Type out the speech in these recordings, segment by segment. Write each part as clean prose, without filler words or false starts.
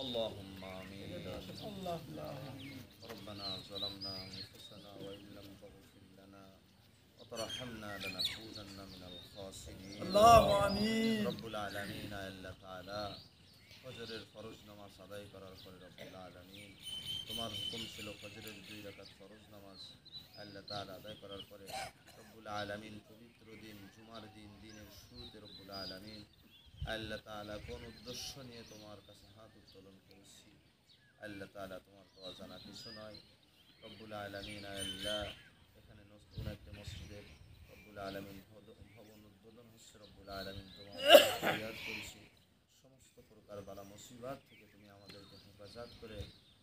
اللهم آمين. ربنا ظلمنا أنفسنا وإن لم تغفر لنا وترحمنا لنكونن من الخاسرين. اللهم آمين. রব্বুল আলামিন আল্লাহ তাআলা ফজরের ফরজ নামাজ আদায় করার পরে রব্বুল আলামিন তোমার হুকুম ছিল ফজরের 2 রাকাত ফরজ নামাজ আল্লাহ তাআলা আদায় করার পরে রব্বুল আলামিন পবিত্র দিন জুমার দিন দিনের শুরুতে রব্বুল আলামিন আল্লাহ তাআলা কোন উদ্দেশ্য নিয়ে তোমার কাছে হাত উত্তোলন করেছি আল্লাহ তাআলা তোমার তো অজানা কিছু নয়। রব্বুল আলামিন আল্লাহ এখানে নতুন একটা মসজিদের রব্বুল আলামিন ভবন উদ্বোধন হচ্ছে। রব্বুল আলামিন তোমার ফরিয়াদ করেছি সমস্ত প্রকার বালা মুসিবত থেকে তুমি আমাদেরকে হেফাজত করে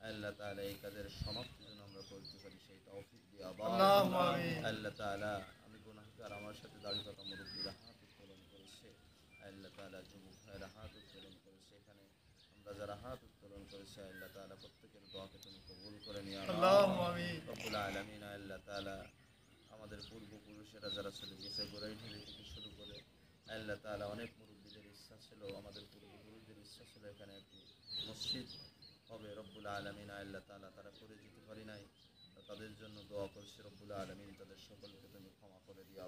আল্লাহ তাআলা এই কাজের সমাপ্তি যেন আমরা করতে পারি সেই তৌফিক দিয়ে আল্লাহ তাআলা আমি গুনাহগার আমার সাথে দাড়ি পাকা মুরব্বীরা হাত উত্তোলন করেছে আল্লাহ তাআলা যুবক ভাইয়েরা হাত উত্তোলন করেছে এখানে আমরা যারা হাত উত্তোলন করেছে আল্লাহ তাআলা প্রত্যেকের দোয়াকে তুমি কবুল করে নিও রব্বুল আলামিন। আল্লাহ তাআলা আমাদের পূর্বপুরুষেরা যারা চলে গেছে গোরাইঢালি থেকে শুরু করে আল্লাহ তাআলা অনেক মুরব্বীদের ইচ্ছা ছিল আমাদের পূর্বপুরুষদের ইচ্ছা ছিল এখানে একটি মসজিদ হবে রব্বুল আলামিন আল্লাহ তাআলা তারা করে যেতে পারি নাই তাদের জন্য দোয়া করছি রব্বুল আলামিন তাদের সকলকে তুমি ক্ষমা করে দিও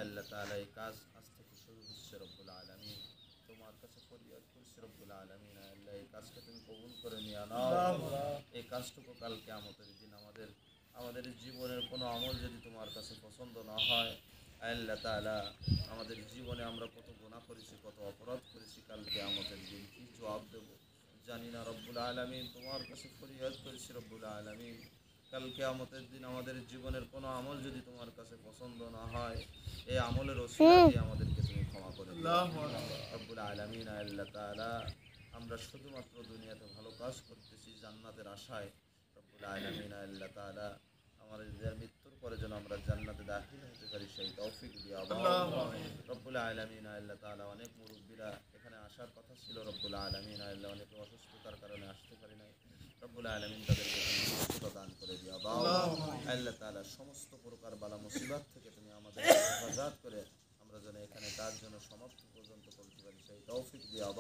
আল্লাহ তাআলা এই কাজ আজ থেকে শুরু হচ্ছে রব্বুল আলামিন তোমার কাছে ফরিয়াদ করছি রব্বুল আলামিন আল্লাহ এই কাজকে তুমি কবুল করে নিও না এই কাজটুকু কাল কিয়ামতের দিন আমাদের জীবনের কোনো আমল যদি তোমার কাছে পছন্দ না হয় আল্লাহ তাআলা আমাদের জীবনে আমরা কত গুনাহ করেছি কত অপরাধ করেছি কাল কিয়ামতের দিন কি জবাব দেব জানি না রব্বুল আলামিন তোমার কাছে ফরিয়াদ করেছি রব্বুল আলামিন কাল কিয়ামতের দিন আমাদের জীবনের কোনো আমল যদি তোমার কাছে পছন্দ না হয় এই আমলের ওসিলা দিয়ে আমাদেরকে তুমি ক্ষমা করে দিও রব্বুল আলামিন আল্লাহ তাআলা আমরা শুধুমাত্র দুনিয়াতে ভালো কাজ করতেছি জান্নাতের আশায় রব্বুল আলামিন আল্লাহ তাআলা আমাদের মৃত্যুর পরে যেন আমরা জান্নাতে দাখিল হতে পারি সেই তৌফিক দিও রব্বুল আলামিন আল্লাহ তাআলা অনেক মুরব্বীরা এখানে আসার কথা ছিল রব্বুল আলামিন আল্লাহ অনেক অসুস্থতার কারণে আসতে পারি নাই রব্বুল আলামিন তাদেরকে সুস্থতা দান করে দিও আল্লাহ তাআলা সমস্ত প্রকার বালা মুসিবত থেকে তুমি আমাদের হেফাজত করে আমরা যেন এখানে তার জন্য সমাপ্ত পর্যন্ত করতে পারি সেই তৌফিক দিও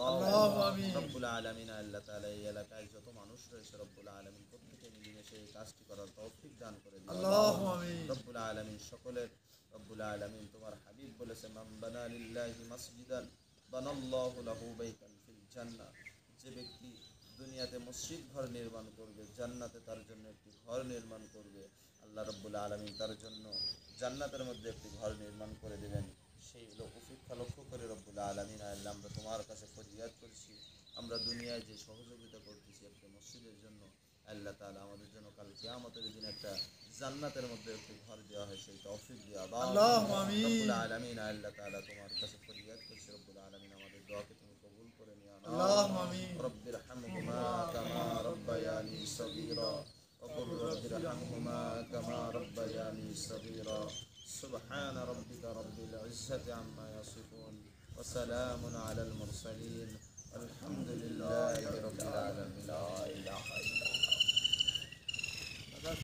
রব্বুল আলামিন আল্লাহ তাআলা এই এলাকায় যত মানুষ রয়েছে রব্বুল আলামিন প্রত্যেকে মিলেমিশে এই কাজটি করার তৌফিক দান করে দিও রব্বুল আলামিন সকলের রব্বুল আলামিন তোমার হাবিব বলেছে মান বানা লিল্লাহি মাসজিদান বানাল্লাহু লাহু বাইতান ফিল জান্নাহ যে ব্যক্তি দুনিয়াতে মসজিদ ঘর নির্মাণ করবে জান্নাতে তার জন্য একটি ঘর নির্মাণ করবে আল্লাহ রব্বুল আলামিন তার জন্য জান্নাতের মধ্যে একটি ঘর নির্মাণ করে দেবেন সেই উপেক্ষা লক্ষ্য করে রব্বুল আলামিন আল্লাহ আমরা তোমার কাছে ফরিয়াদ করছি আমরা দুনিয়ায় যে সহযোগিতা করতেছি একটা মসজিদের জন্য আল্লাহ তাআলা আমাদের জন্য কাল কিয়ামতের দিন একটা জান্নাতের মধ্যে একটি ঘর দেওয়া হয় সেই তৌফিক দিও রব্বুল আলামিন আল্লাহ তাআলা তোমার কাছে ফরিয়াদ করছি রব্বুল আলামিন আমাদের দোয়াকে তুমি কবুল করে নিও রব্বির হামহুমা কামা রব্বায়ানি সগীরা وقل رب ارحمهما كما ربياني صغيرا سبحان ربك رب العزة عما يصفون وسلام على المرسلين والحمد لله